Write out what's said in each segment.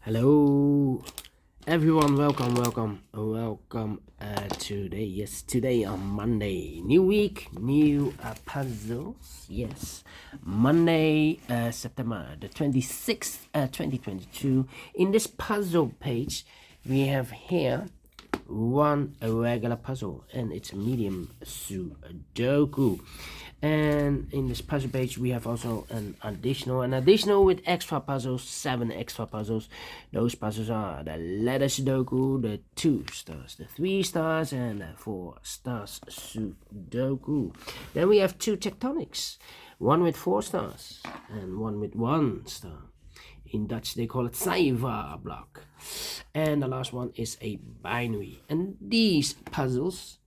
Hello, everyone. Welcome. Today on Monday, new week, new puzzles. Yes, Monday, September the 26th, 2022. In this puzzle page, we have here one regular puzzle, and it's medium Sudoku. And in this puzzle page we have also an additional with extra puzzles, 7 extra puzzles. Those puzzles are the letter Sudoku, the 2 stars, the 3 stars, and the 4 stars Sudoku. Then we have 2 tectonics, one with 4 stars and one with 1 star. In Dutch they call it cijfer block. And the last one is a binary. And these puzzles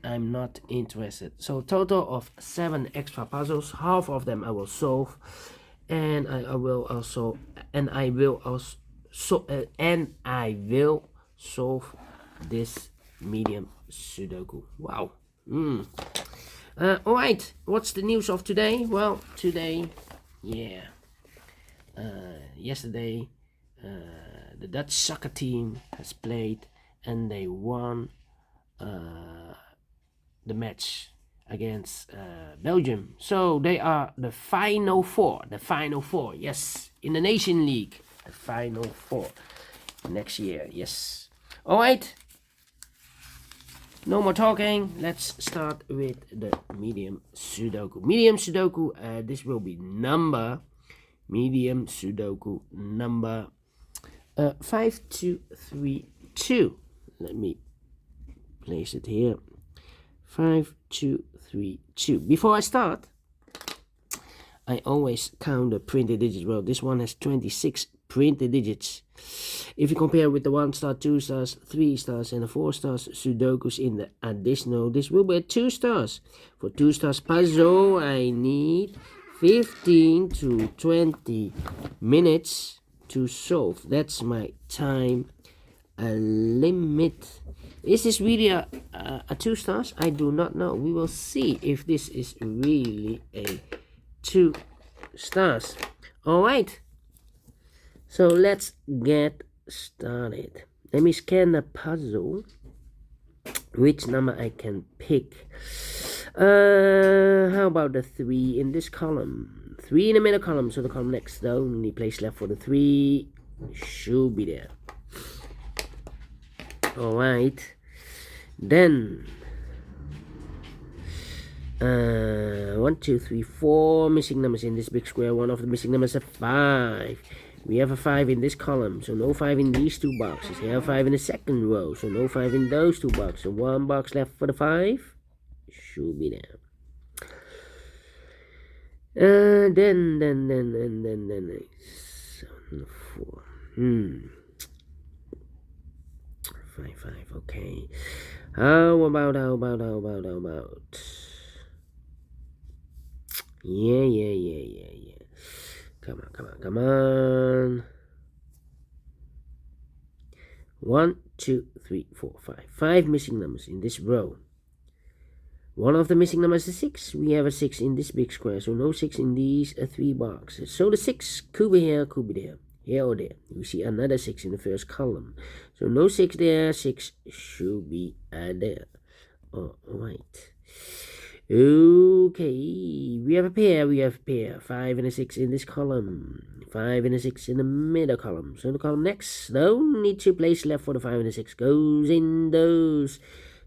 I'm not interested. So total of 7 extra puzzles. Half of them I will solve, and I will solve this medium Sudoku. Wow. All right. What's the news of today? Well, today, yesterday, the Dutch soccer team has played and they won the match against Belgium. So they are the final four. Yes, in the Nation League, the final four next year. Yes. All right. No more talking. Let's start with the medium Sudoku. This will be medium Sudoku number 5232. Let me place it here. 5232. Before I start, I always count the printed digits. Well, this one has 26 printed digits. If you compare with the 1 star, 2 stars, 3 stars, and the 4 stars Sudokus in the additional, this will be 2 stars. For 2 stars puzzle, I need 15 to 20 minutes to solve. That's my time limit. Is this really a 2 stars? I do not know. We will see if this is really a 2 stars. All right. So let's get started. Let me scan the puzzle. Which number I can pick? How about the 3 in this column? 3 in the middle column. So the column next, the only place left for the 3 should be there. All right. Then 1, 2, 3, 4 missing numbers in this big square. One of the missing numbers is 5. We have a 5 in this column, so no 5 in these 2 boxes. We have 5 in the second row, so no 5 in those 2 boxes. So 1 box left for the 5 should be there. Then 4. 5, okay. How about? Yeah. Come on. 1, 2, 3, 4, 5. 5 missing numbers in this row. One of the missing numbers is 6. We have a 6 in this big square, so no 6 in these 3 boxes. So the 6 could be here, could be there. Here or there. We see another 6 in the first column. So no 6 there. 6 should be there. All right. Okay. We have a pair. 5 and a 6 in this column. 5 and a 6 in the middle column. So the column next, the only 2 places left for the 5 and a 6 goes in those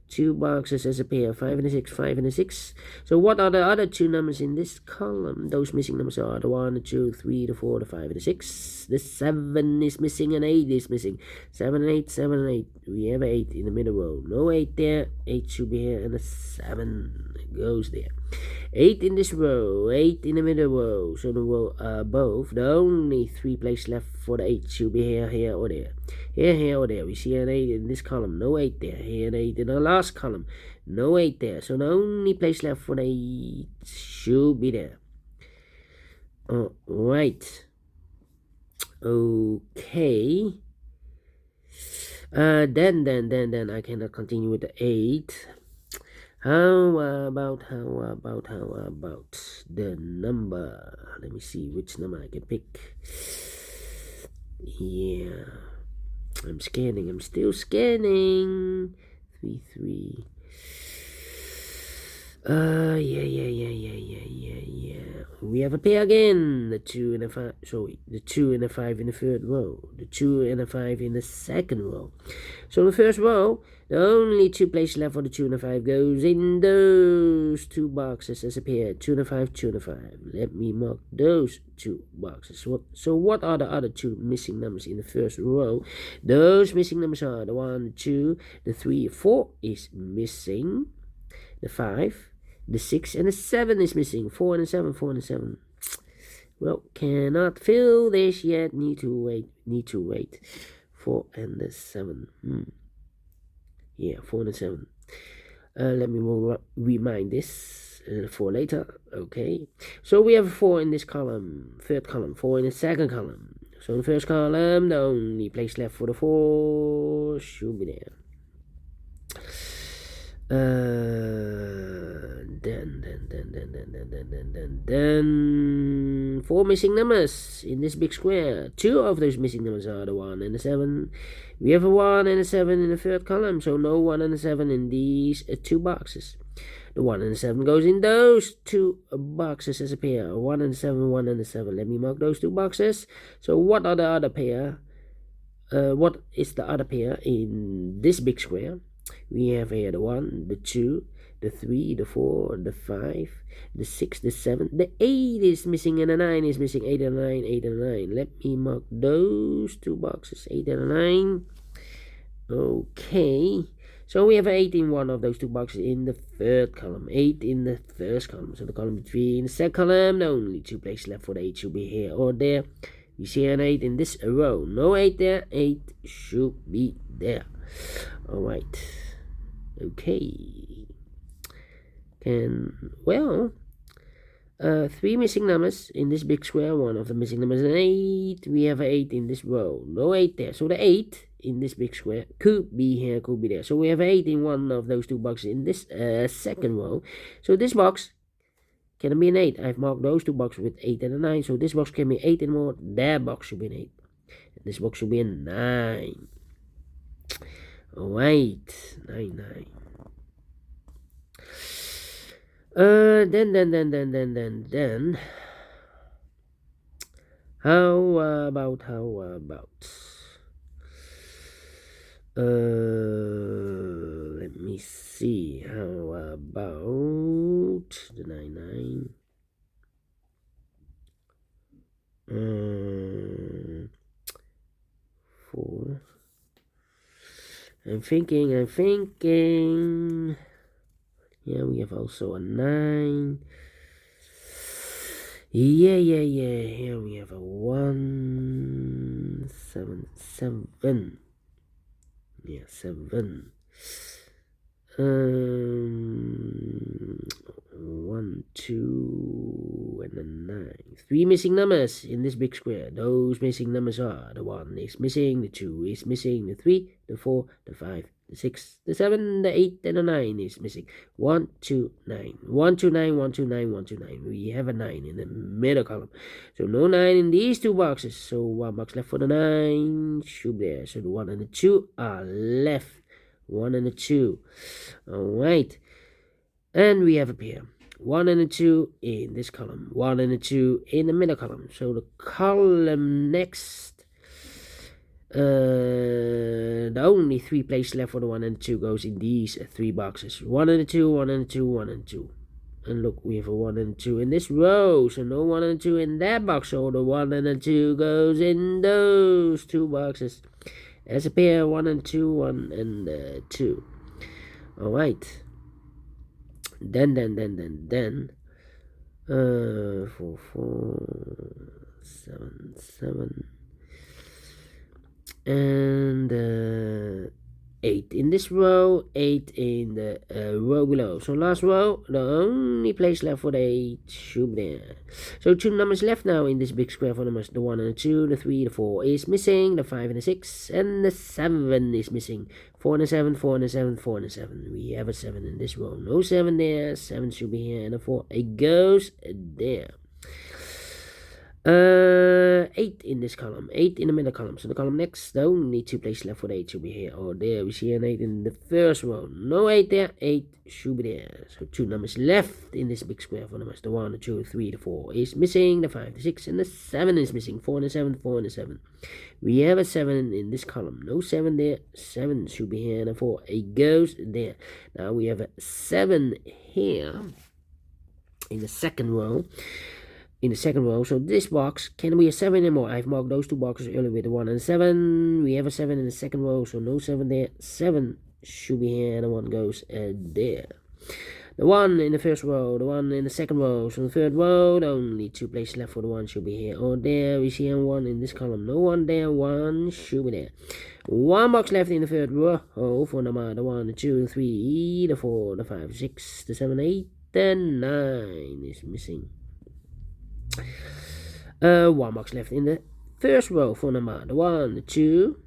2 boxes as a pair. 5 and a 6, 5 and a 6. So what are the other 2 numbers in this column? Those missing numbers are the 1, the 2, 3, the 4, the 5, and the 6. The 7 is missing and 8 is missing. 7 and 8, 7 and 8. We have 8 in the middle row. No 8 there. 8 should be here, and the 7 goes there. 8 in this row. 8 in the middle row. So the row above. The only 3 places left for the 8 should be here or there. Here or there. We see an 8 in this column. No 8 there. Here an 8 in the last column. No 8 there. So the only place left for the 8 should be there. All right. Okay. Then I cannot continue with the 8. How about the number? Let me see which number I can pick. Yeah. I'm scanning. I'm still scanning. 3, 3. Yeah. We have a pair again. The 2 and a 5. Sorry, the 2 and a 5 in the third row. The 2 and a 5 in the second row. So in the first row, the only 2 places left for the 2 and a 5 goes in those 2 boxes as a pair. 2 and a 5, 2 and a 5. Let me mark those 2 boxes. So what are the other 2 missing numbers in the first row? Those missing numbers are the 1, the 2, the 3, 4 is missing. The 5, the 6, and the 7 is missing. 4 and a 7, 4 and a 7. Well, cannot fill this yet. Need to wait. 4 and the 7. Yeah, 4 and a 7. Let me remind this for later. Okay. So we have a 4 in this column. Third column. 4 in the second column. So in the first column, the only place left for the 4 should be there. Then 4 missing numbers in this big square. 2 of those missing numbers are the 1 and the 7. We have a 1 and a 7 in the third column, so no 1 and a 7 in these 2 boxes. The 1 and the 7 goes in those 2 boxes as a pair. 1 and 7, 1 and 7. Let me mark those 2 boxes. So what are the other pair? What is the other pair in this big square? We have here the 1, the 2, the 3, the 4, the 5, the 6, the 7, the 8 is missing, and the 9 is missing. 8 and 9, 8 and 9. Let me mark those 2 boxes, 8 and 9. Okay. So we have 8 in one of those 2 boxes in the third column, 8 in the first column. So the column between the second column, the only 2 places left for the 8 should be here or there. We see an 8 in this row. No 8 there. 8 should be there. Alright. Okay. And, well, 3 missing numbers in this big square. One of the missing numbers is an 8. We have an 8 in this row. No 8 there. So the 8 in this big square could be here, could be there. So we have 8 in one of those 2 boxes in this second row. So this box can be an 8. I've marked those 2 boxes with 8 and a 9. So this box can be 8 and more. That box should be an 8. And this box should be a 9. Alright. 9, 9. Then. How about? Let me see. How about the 9, 9? 4. I'm thinking. Yeah, we have also a 9. Yeah. Here we have a 1, 7, 7. Yeah, 7. 1, 2, and a 9. 3 missing numbers in this big square. Those missing numbers are the 1 is missing, the 2 is missing, the 3, the 4, the 5, the 6, the 7, the 8, and the 9 is missing. 1, 2, 9. 1, 2, 9, 1, 2, 9, 1, 2, 9. We have a 9 in the middle column. So no 9 in these 2 boxes. So 1 box left for the 9 should be there. So the 1 and the 2 are left. 1 and a 2. Alright. And we have a pair. 1 and a 2 in this column. 1 and a 2 in the middle column. So the column next, the only 3 places left for the 1 and 2 goes in these 3 boxes. 1 and a 2, 1 and a 2, 1 and 2. And look, we have a 1 and a 2 in this row. So no 1 and 2 in that box. So the 1 and a 2 goes in those 2 boxes. As a pair, 1 and 2, 1 and 2. Alright. Then. 4, 7, 7. And 8 in this row, 8 in the row below. So last row, the only place left for the 8 should be there. So 2 numbers left now in this big square for numbers. The 1 and the 2, the 3, the 4 is missing, the 5 and the 6, and the 7 is missing. 4 and a 7, 4 and a 7, 4 and a 7. We have a 7 in this row. No 7 there, 7 should be here, and a 4. It goes there. 8 in this column, 8 in the middle column. So the column next, the only 2 places left for the 8 should be here or there. We see an 8 in the first row. No 8 there, 8 should be there. So 2 numbers left in this big square for numbers. The 1, the 2, the 3, the 4 is missing. The 5, the 6, and the 7 is missing. 4 and the 7, 4 and the 7. We have a 7 in this column. No 7 there. 7 should be here. And a 4, it goes there. Now we have a 7 here in the second row. So this box can be a 7 anymore. I've marked those 2 boxes earlier with the 1 and 7. We have a 7 in the second row, so no 7 there. 7 should be here, and the 1 goes there. The 1 in the first row, the 1 in the second row. So the third row, the only 2 places left for the 1 should be here or there. We see a 1 in this column. No 1 there, 1 should be there. 1 box left in the third row for number the 1, the 2, the 3, the 4, the 5, 6, the 7, 8, the 9 is missing. 1 box left in the first row for number the 1, the 2,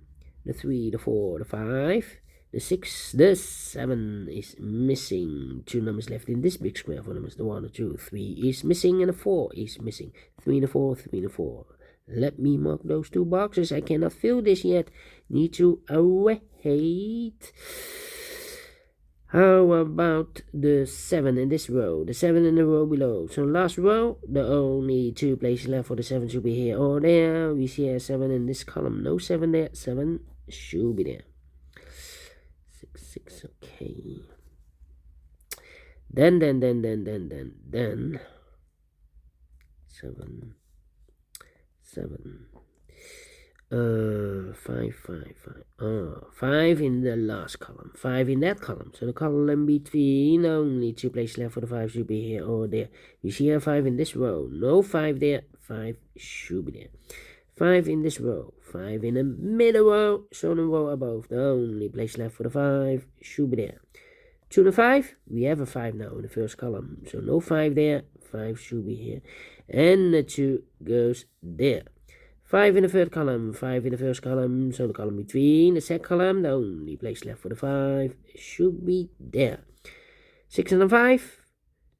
the 3, the 4, the 5, the 6, the 7 is missing. 2 numbers left in this big square for numbers. The 1, the 2, 3 is missing, and the 4 is missing. 3 and the 4, 3 and the 4. Let me mark those 2 boxes. I cannot fill this yet. Need to wait. How about the 7 in this row? The 7 in the row below. So last row, the only 2 places left for the 7 should be here or there. We see a 7 in this column. No 7 there. 7 should be there. 6, 6, okay. Then 7, 7. 5, 5, 5. 5 in the last column. 5 in that column. So the column between, only 2 places left for the 5 should be here or there. You see a 5 in this row. No 5 there. 5 should be there. 5 in this row. 5 in the middle row. So the row above. The only place left for the 5 should be there. 2 and 5. We have a 5 now in the first column. So no 5 there. 5 should be here. And the 2 goes there. 5 in the third column, 5 in the first column, so the column between the second column, the only place left for the 5 should be there. 6 and a 5,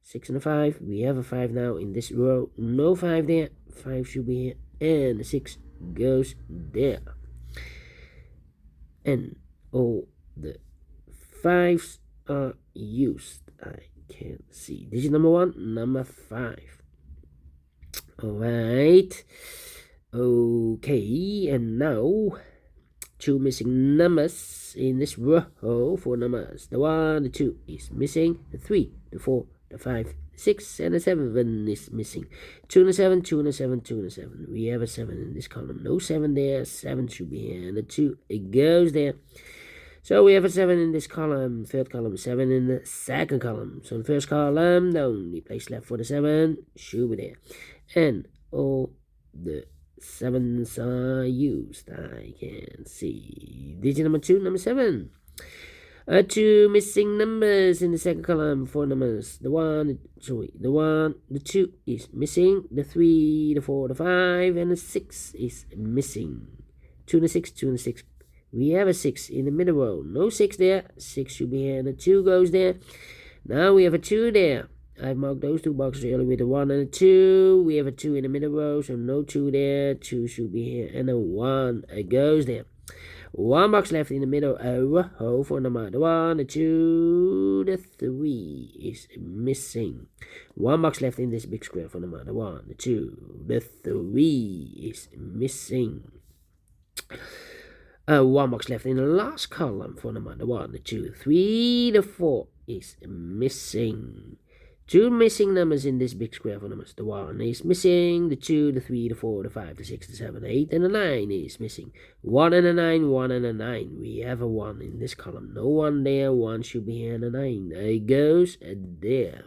6 and a 5, we have a 5 now in this row, no 5 there, 5 should be here, and the 6 goes there. And all the 5s are used, I can't see. Digit number 1, number 5. Alright. Okay, and now 2 missing numbers in this row for numbers. The 1, the 2 is missing. The 3, the 4, the 5, the 6, and the 7 is missing. 2 and a 7, 2 and a 7, 2 and a 7. We have a 7 in this column. No 7 there. 7 should be here. And the 2, it goes there. So we have a 7 in this column, third column, 7 in the second column. So the first column, the only place left for the 7 should be there. And all the 7s are used. I can see. Digit number 2, number 7. 2 missing numbers in the second column. 4 numbers. The 1, the 2 is missing. The 3, the 4, the 5, and the 6 is missing. 2 and a 6, 2 and a 6. We have a 6 in the middle row. No 6 there. 6 should be here. And the 2 goes there. Now we have a 2 there. I've marked those 2 boxes earlier with a 1 and a 2. We have a 2 in the middle row, so no 2 there. 2 should be here, and a 1 goes there. 1 box left in the middle row for number the 1, the 2, the 3 is missing. 1 box left in this big square for number the 1, the 2, the 3 is missing. 1 box left in the last column for number the 1, the 2, the 3, the 4 is missing. 2 missing numbers in this big square for numbers. The 1 is missing. The 2, the 3, the 4, the 5, the 6, the 7, the 8, and the 9 is missing. 1 and a 9, 1 and a 9. We have a 1 in this column. No 1 there. 1 should be here and a 9. It goes there.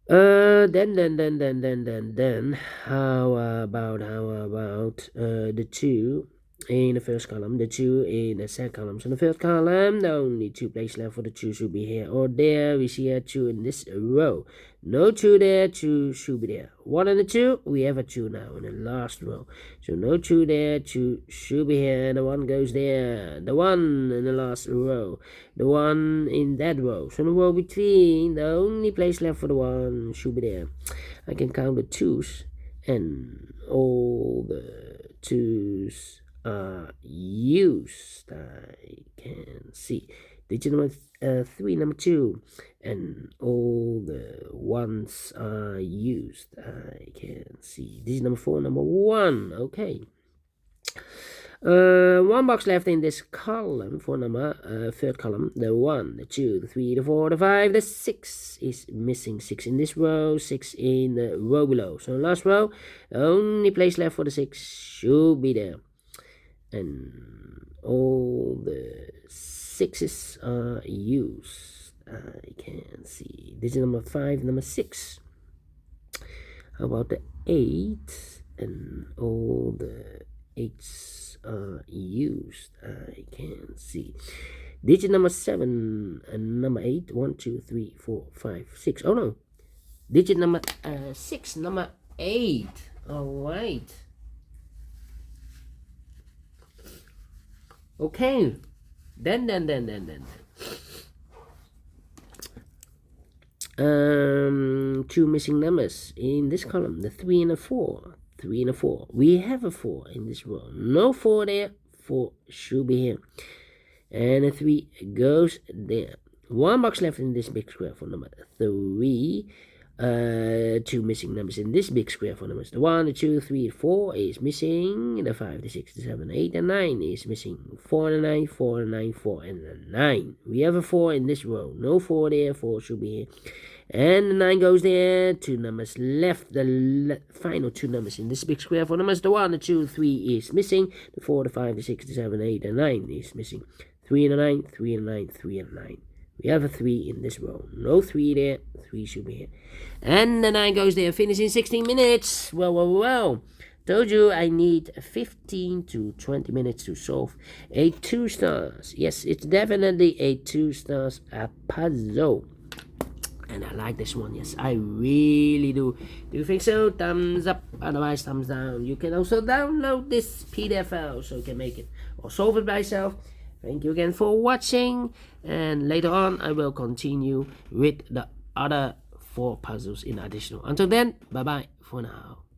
Then. How about the 2 in the first column, the 2 in the second column. So in the first column, the only 2 places left for the 2 should be here or there. We see a 2 in this row. No 2 there, 2 should be there. 1 and a 2, we have a 2 now in the last row. So no 2 there, 2 should be here, and the 1 goes there. The 1 in the last row. The 1 in that row. So in the row between, the only place left for the 1 should be there. I can count the 2's, and all the 2's are used. I can see digit number 3, number 2, and all the 1's are used. I can see digit number 4, number 1. Okay. One box left in this column for number third column. The 1, the 2, the 3, the 4, the 5, the 6 is missing. 6 in this row, 6 in the row below. So last row, the only place left for the 6 should be there, and all the 6's are used. I can see this is number 5, number 6. How about the 8? And all the 8's are used. I can see digit number 7 and number 8. 1, 2, 3, 4, 5, 6. Oh no, digit number 6, number 8. All right. Okay. Then. 2 missing numbers in this column. The 3 and the 4. 3 and a 4. We have a 4 in this row. No 4 there. 4 should be here. And a 3 goes there. One box left in this big square for number 3. 2 missing numbers in this big square for numbers. The 1, the 2, 3, 4 is missing. The 5, the 6, the 7, 8, and 9 is missing. 4 and a 9, 4 and a 9, 4 and a 9. We have a 4 in this row. No 4 there. 4 should be here. And the 9 goes there. 2 numbers left. The final 2 numbers in this big square for numbers. The 1, the 2, 3 is missing. The 4, the 5, the 6, the 7, 8, and 9 is missing. 3 and a 9, 3 and a 9, 3 and a 9. We have a 3 in this row. No 3 there. 3 should be here. And the 9 goes there. Finish in 16 minutes. Well. Told you I need 15 to 20 minutes to solve a 2 stars. Yes, it's definitely a 2 stars puzzle. And I like this one. Yes, I really do. Do you think so? Thumbs up. Otherwise, thumbs down. You can also download this PDF file so you can make it or solve it by yourself. Thank you again for watching. And later on, I will continue with the other 4 puzzles in additional. Until then, bye-bye for now.